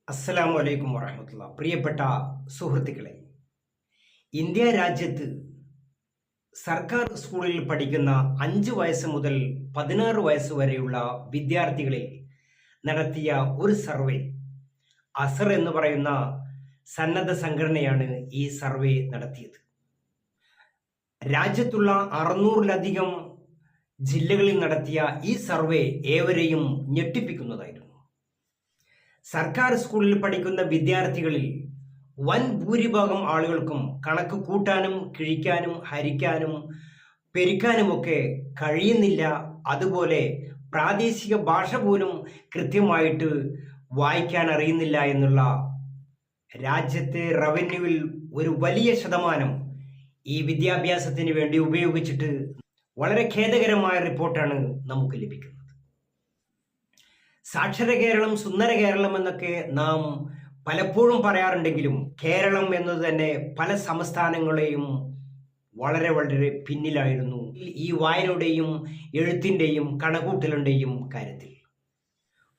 അസ്സലാമു അലൈക്കും വറഹമത്തുള്ള. പ്രിയപ്പെട്ട സുഹൃത്തുക്കളെ, ഇന്ത്യ രാജ്യത്ത് സർക്കാർ സ്കൂളിൽ പഠിക്കുന്ന 5 വയസ്സ് മുതൽ 16 വയസ്സ് വരെയുള്ള വിദ്യാർത്ഥികളിൽ നടത്തിയ ഒരു സർവേ, അസർ എന്ന് പറയുന്ന സന്നദ്ധ സംഘടനയാണ് ഈ സർവേ നടത്തിയത്. രാജ്യത്തുള്ള 600-ലധികം ജില്ലകളിൽ നടത്തിയ ഈ സർവേ ഏവരെയും ഞെട്ടിപ്പിക്കുന്നതായിരുന്നു. സർക്കാർ സ്കൂളിൽ പഠിക്കുന്ന വിദ്യാർത്ഥികളിൽ വൻ ഭൂരിഭാഗം ആളുകൾക്കും കണക്ക് കൂട്ടാനും കിഴിക്കാനും ഹരിക്കാനും പെരുക്കാനുമൊക്കെ കഴിയുന്നില്ല. അതുപോലെ പ്രാദേശിക ഭാഷ പോലും കൃത്യമായിട്ട് വായിക്കാൻ അറിയുന്നില്ല എന്നുള്ള രാജ്യത്തെ റവന്യൂവിൽ ഒരു വലിയ ശതമാനം ഈ വിദ്യാഭ്യാസത്തിന് വേണ്ടി ഉപയോഗിച്ചിട്ട് വളരെ ഖേദകരമായ റിപ്പോർട്ടാണ് നമുക്ക് ലഭിക്കുന്നത്. സാക്ഷര കേരളം, സുന്ദര കേരളം എന്നൊക്കെ നാം പലപ്പോഴും പറയാറുണ്ടെങ്കിലും കേരളം എന്നത് തന്നെ പല സംസ്ഥാനങ്ങളെയും വളരെ വളരെ പിന്നിലായിരുന്നു ഈ വായനയുടെയും എഴുത്തിൻ്റെയും കണക്കൂട്ടലിൻ്റെയും കാര്യത്തിൽ.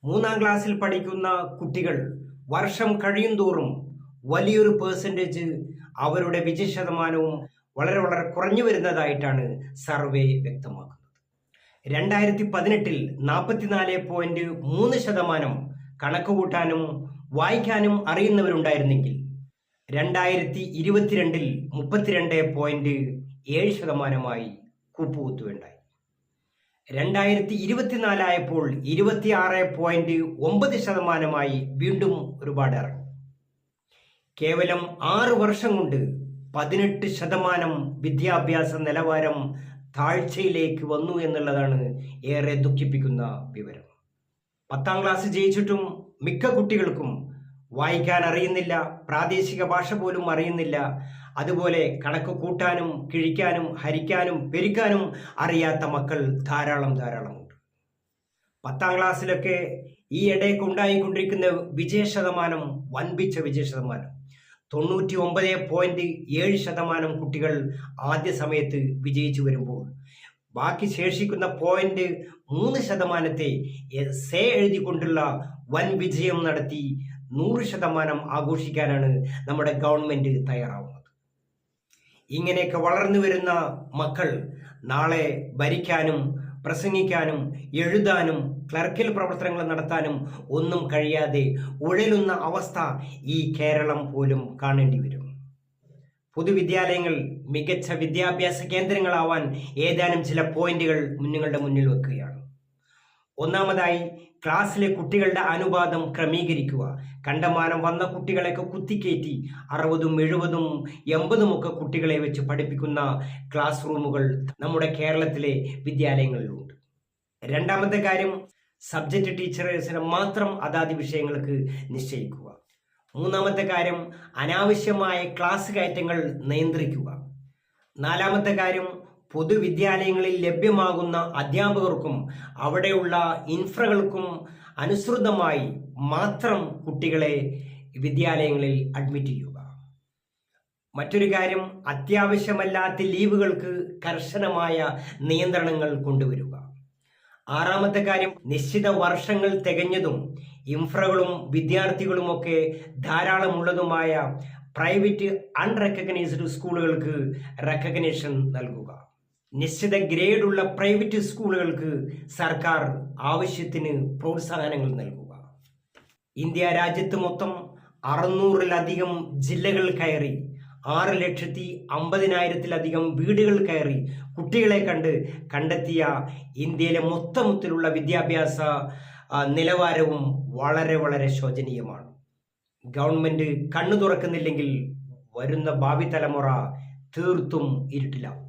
3-ാം ക്ലാസ്സിൽ പഠിക്കുന്ന കുട്ടികൾ വർഷം കഴിയും തോറും വലിയൊരു പേഴ്സൻറ്റേജ് അവരുടെ വിജയശതമാനവും വളരെ വളരെ കുറഞ്ഞു വരുന്നതായിട്ടാണ് സർവേ വ്യക്തമാക്കുന്നത്. 2018-ൽ 44.3% കണക്ക് കൂട്ടാനും വായിക്കാനും അറിയുന്നവരുണ്ടായിരുന്നെങ്കിൽ 2022-ൽ 32.7% കൂപ്പുകുത്തുകയുണ്ടായി. 2024 26.9% വീണ്ടും ഒരുപാട് ഇറങ്ങി. കേവലം 6 വർഷം കൊണ്ട് 18% വിദ്യാഭ്യാസ നിലവാരം താഴ്ചയിലേക്ക് വന്നു എന്നുള്ളതാണ് ഏറെ ദുഃഖിപ്പിക്കുന്ന വിവരം. 10-ാം ക്ലാസ് ജയിച്ചിട്ടും മിക്ക കുട്ടികൾക്കും വായിക്കാൻ അറിയുന്നില്ല, പ്രാദേശിക ഭാഷ പോലും അറിയുന്നില്ല. അതുപോലെ കണക്ക് കൂട്ടാനും കിഴിക്കാനും ഹരിക്കാനും പെരുക്കാനും അറിയാത്ത മക്കൾ ധാരാളമുണ്ട്. 10-ാം ക്ലാസ്സിലൊക്കെ ഈ ഇടയ്ക്ക് ഉണ്ടായിക്കൊണ്ടിരിക്കുന്ന വിജയശതമാനം വൻപിച്ച വിജയശതമാനം. 99.7% കുട്ടികൾ ആദ്യ സമയത്ത് വിജയിച്ചു വരുമ്പോൾ ബാക്കി ശേഷിക്കുന്ന 0.3% എസ്സേ എഴുതിക്കൊണ്ടുള്ള വൻ വിജയം നടത്തി 100% ആഘോഷിക്കാനാണ് നമ്മുടെ ഗവൺമെന്റ് തയ്യാറാവുന്നത്. ഇങ്ങനെയൊക്കെ വളർന്നു വരുന്ന മക്കൾ നാളെ ഭരിക്കാനും പ്രസംഗിക്കാനും എഴുതാനും ക്ലർക്കൽ പ്രവർത്തനങ്ങൾ നടത്താനും ഒന്നും കഴിയാതെ ഉഴലുന്ന അവസ്ഥ ഈ കേരളം പോലും കാണേണ്ടി വരും. പൊതുവിദ്യാലയങ്ങൾ മികച്ച വിദ്യാഭ്യാസ കേന്ദ്രങ്ങളാവാൻ ഏതാനും ചില പോയിന്റുകൾ നിങ്ങളുടെ മുന്നിൽ വെക്കുകയാണ്. ഒന്നാമതായി, ക്ലാസ്സിലെ കുട്ടികളുടെ അനുപാതം ക്രമീകരിക്കുക. കണ്ടമാനം വന്ന കുട്ടികളെയൊക്കെ കുത്തിക്കയറ്റി 60, 70, 80 ഒക്കെ കുട്ടികളെ വെച്ച് പഠിപ്പിക്കുന്ന ക്ലാസ് റൂമുകൾ നമ്മുടെ കേരളത്തിലെ വിദ്യാലയങ്ങളിലുണ്ട്. രണ്ടാമത്തെ കാര്യം, സബ്ജക്റ്റ് ടീച്ചേഴ്സിനെ മാത്രം അതാത് വിഷയങ്ങൾക്ക് നിശ്ചയിക്കുക. മൂന്നാമത്തെ കാര്യം, അനാവശ്യമായ ക്ലാസ് കയറ്റങ്ങൾ നിയന്ത്രിക്കുക. നാലാമത്തെ കാര്യം, പൊതുവിദ്യാലയങ്ങളിൽ ലഭ്യമാകുന്ന അധ്യാപകർക്കും അവിടെയുള്ള ഇൻഫ്രകൾക്കും അനുസൃതമായി മാത്രം കുട്ടികളെ വിദ്യാലയങ്ങളിൽ അഡ്മിറ്റ് ചെയ്യുക. മറ്റൊരു കാര്യം, അത്യാവശ്യമല്ലാത്ത ലീവുകൾക്ക് കർശനമായ നിയന്ത്രണങ്ങൾ കൊണ്ടുവരിക. ആറാമത്തെ കാര്യം, നിശ്ചിത വർഷങ്ങൾ തികഞ്ഞതും ഇൻഫ്രകളും വിദ്യാർത്ഥികളുമൊക്കെ ധാരാളമുള്ളതുമായ പ്രൈവറ്റ് അൺറെക്കഗ്നൈസ്ഡ് സ്കൂളുകൾക്ക് റെക്കഗ്നേഷൻ നൽകുക. നിശ്ചിത ഗ്രേഡുള്ള പ്രൈവറ്റ് സ്കൂളുകൾക്ക് സർക്കാർ ആവശ്യത്തിന് പ്രോത്സാഹനങ്ങൾ നൽകുക. ഇന്ത്യ രാജ്യത്ത് മൊത്തം 600-ലധികം ജില്ലകൾ കയറി 6,50,000-ലധികം വീടുകൾ കയറി കുട്ടികളെ കണ്ടെത്തിയ ഇന്ത്യയിലെ മൊത്തത്തിലുള്ള വിദ്യാഭ്യാസ നിലവാരവും വളരെ വളരെ ശോചനീയമാണ്. ഗവൺമെന്റ് കണ്ണു തുറക്കുന്നില്ലെങ്കിൽ വരുന്ന ഭാവി തലമുറ തീർത്തും ഇരുട്ടിലാവും.